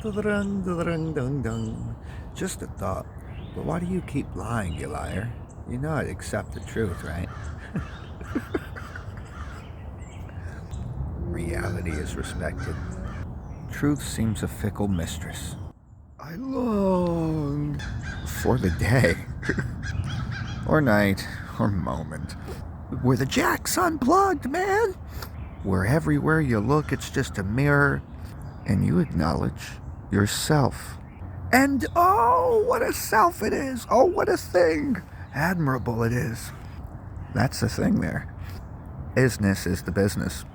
Dun, dun, dun, dun. Just a thought. But why do you keep lying, you liar? You know I'd accept the truth, right? Reality is respected. Truth seems a fickle mistress. I long for the day, or night, or moment, where the jack's unplugged, man. Where everywhere you look, it's just a mirror, and you acknowledge yourself. And oh, what a self it is! Oh, what a thing! Admirable it is. That's the thing there. Isness is the business.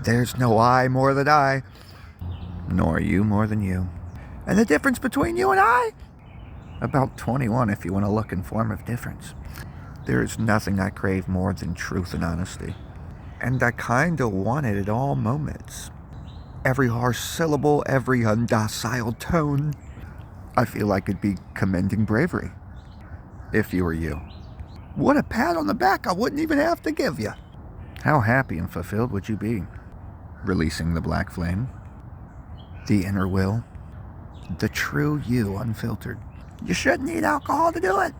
There's no I more than I, nor you more than you. And the difference between you and I? About 21 if you want to look in form of difference. There is nothing I crave more than truth and honesty. And I kinda want it at all moments. Every harsh syllable, every undocile tone. I feel like it'd be commending bravery. If you were you. What a pat on the back I wouldn't even have to give you. How happy and fulfilled would you be? Releasing the black flame. The inner will. The true you unfiltered. You shouldn't need alcohol to do it.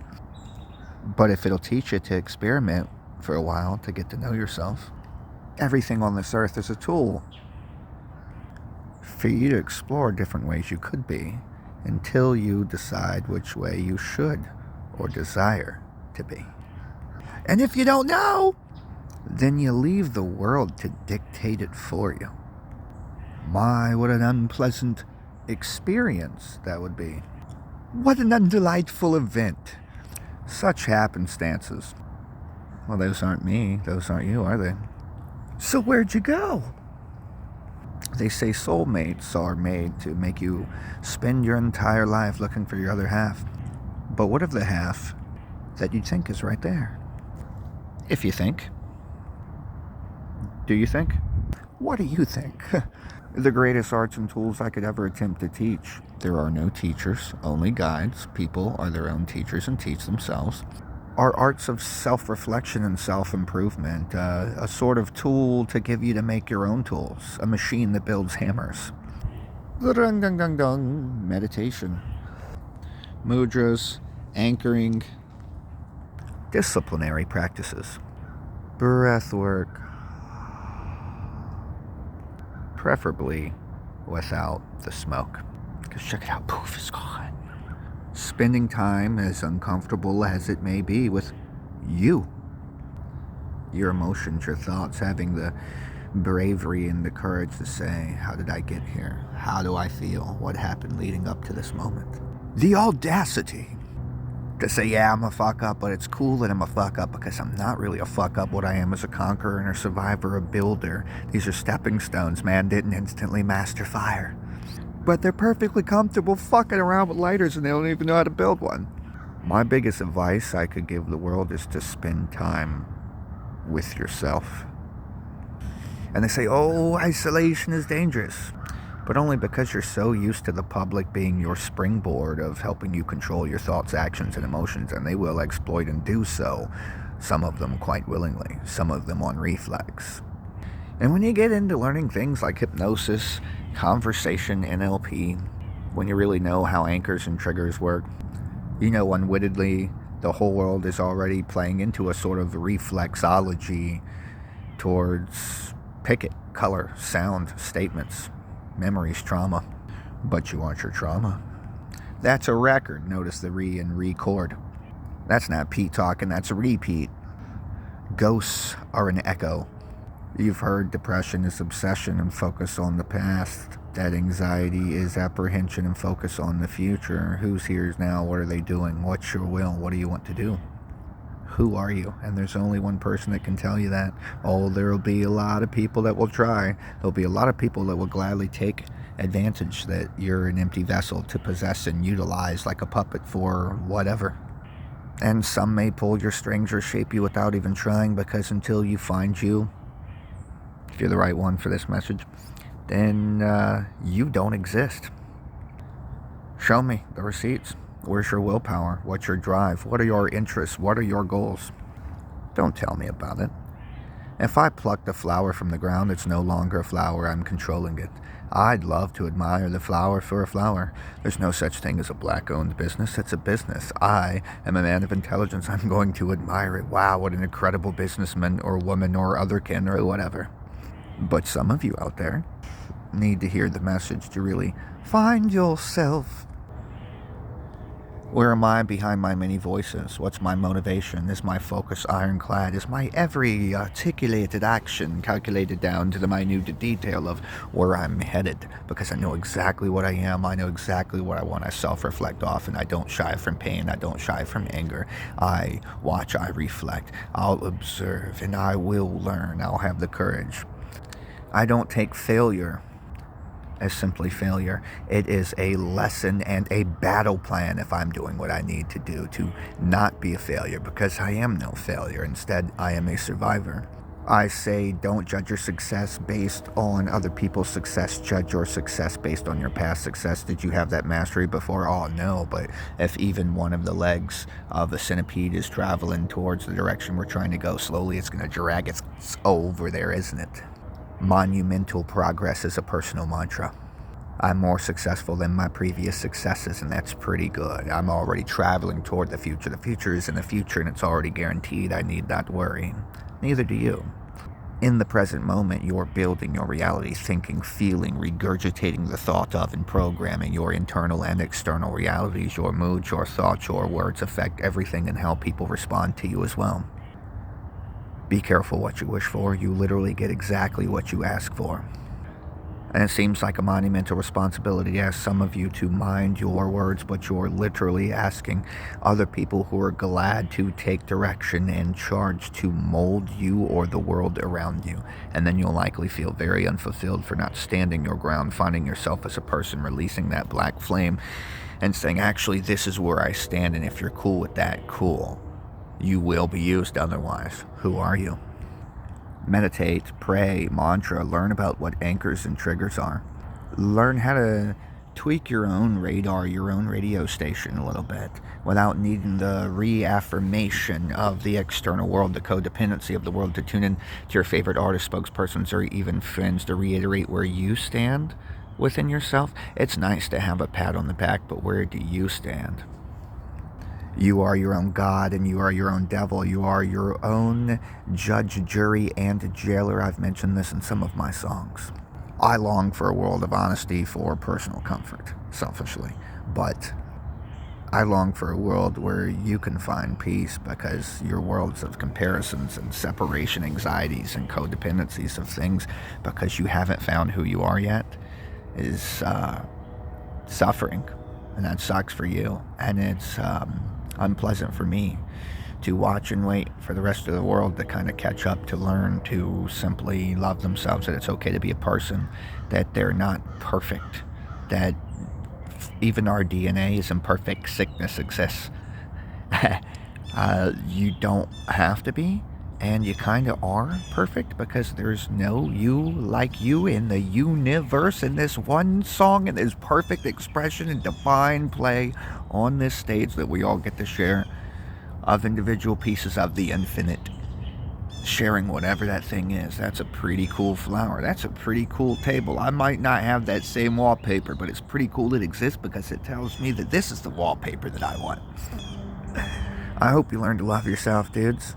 But if it'll teach you to experiment for a while to get to know yourself, everything on this earth is a tool for you to explore different ways you could be until you decide which way you should or desire to be. And if you don't know, then you leave the world to dictate it for you. My, what an unpleasant experience that would be. What an undelightful event. Such happenstances. Well, those aren't me. Those aren't you, are they? So where'd you go? They say soulmates are made to make you spend your entire life looking for your other half. But what of the half that you think is right there? If you think. Do you think? What do you think? The greatest arts and tools I could ever attempt to teach. There are no teachers, only guides. People are their own teachers and teach themselves. Are arts of self-reflection and self-improvement, a sort of tool to give you to make your own tools, a machine that builds hammers. Dung, dung, dung, dung. Meditation. Mudras, anchoring, disciplinary practices, breath work, preferably without the smoke. Because check it out, poof, it's gone. Spending time, as uncomfortable as it may be, with you. Your emotions, your thoughts, having the bravery and the courage to say, how did I get here? How do I feel? What happened leading up to this moment? The audacity to say, yeah, I'm a fuck up, but it's cool that I'm a fuck up because I'm not really a fuck up. What I am is a conqueror and a survivor, a builder. These are stepping stones. Man didn't instantly master fire. But they're perfectly comfortable fucking around with lighters and they don't even know how to build one. My biggest advice I could give the world is to spend time with yourself. And they say, oh, isolation is dangerous. But only because you're so used to the public being your springboard of helping you control your thoughts, actions, and emotions, and they will exploit and do so, some of them quite willingly, some of them on reflex. And when you get into learning things like hypnosis, conversation, NLP, when you really know how anchors and triggers work, you know unwittingly the whole world is already playing into a sort of reflexology towards pick it, color, sound, statements, memories, trauma. But you want your trauma. That's a record. Notice the re and record. That's not Pete talking, that's a repeat. Ghosts are an echo. You've heard depression is obsession and focus on the past. That anxiety is apprehension and focus on the future. Who's here now? What are they doing? What's your will? What do you want to do? Who are you? And there's only one person that can tell you that. Oh, there'll be a lot of people that will try. There'll be a lot of people that will gladly take advantage that you're an empty vessel to possess and utilize like a puppet for whatever. And some may pull your strings or shape you without even trying, because until you find you, if you're the right one for this message, then you don't exist. Show me the receipts. Where's your willpower? What's your drive? What are your interests? What are your goals? Don't tell me about it. If I plucked a flower from the ground, it's no longer a flower, I'm controlling it. I'd love to admire the flower for a flower. There's no such thing as a black-owned business. It's a business. I am a man of intelligence. I'm going to admire it. Wow, what an incredible businessman or woman or otherkin or whatever. But some of you out there need to hear the message to really find yourself. Where am I behind my many voices? What's my motivation? Is my focus ironclad? Is my every articulated action calculated down to the minute detail of where I'm headed? Because I know exactly what I am. I know exactly what I want. I self-reflect often. I don't shy from pain. I don't shy from anger. I watch. I reflect. I'll observe. And I will learn. I'll have the courage. I don't take failure as simply failure. It is a lesson and a battle plan if I'm doing what I need to do to not be a failure, because I am no failure. Instead, I am a survivor. I say don't judge your success based on other people's success. Judge your success based on your past success. Did you have that mastery before? Oh, no. But if even one of the legs of a centipede is traveling towards the direction we're trying to go slowly, it's going to drag us over there, isn't it? Monumental progress is a personal mantra. I'm more successful than my previous successes, and that's pretty good. I'm already traveling toward the future. The future is in the future, and it's already guaranteed. I need not worry. Neither do you. In the present moment, you're building your reality, thinking, feeling, regurgitating the thought of, and programming your internal and external realities. Your moods, your thoughts, your words affect everything and how people respond to you as well. Be careful what you wish for. You literally get exactly what you ask for. And it seems like a monumental responsibility to ask some of you to mind your words, but you're literally asking other people who are glad to take direction and charge to mold you or the world around you. And then you'll likely feel very unfulfilled for not standing your ground, finding yourself as a person, releasing that black flame and saying, actually, this is where I stand, and if you're cool with that, cool. You will be used otherwise. Who are you? Meditate, pray, mantra, learn about what anchors and triggers are. Learn how to tweak your own radar, your own radio station a little bit without needing the reaffirmation of the external world, the codependency of the world, to tune in to your favorite artist, spokespersons, or even friends to reiterate where you stand within yourself. It's nice to have a pat on the back, but where do you stand? You are your own God, and you are your own devil. You are your own judge, jury, and jailer. I've mentioned this in some of my songs. I long for a world of honesty for personal comfort, selfishly. But I long for a world where you can find peace, because your worlds of comparisons and separation anxieties and codependencies of things because you haven't found who you are yet is suffering. And that sucks for you. And it's unpleasant for me to watch and wait for the rest of the world to kind of catch up, to learn to simply love themselves, that it's okay to be a person, that they're not perfect, that even our DNA is imperfect, sickness exists. You don't have to be, and you kind of are perfect, because there's no you like you in the universe, in this one song, and this perfect expression and divine play on this stage that we all get to share, of individual pieces of the infinite, sharing whatever that thing is. That's a pretty cool flower. That's a pretty cool table. I might not have that same wallpaper, but it's pretty cool it exists, because it tells me that this is the wallpaper that I want. I hope you learn to love yourself, dudes.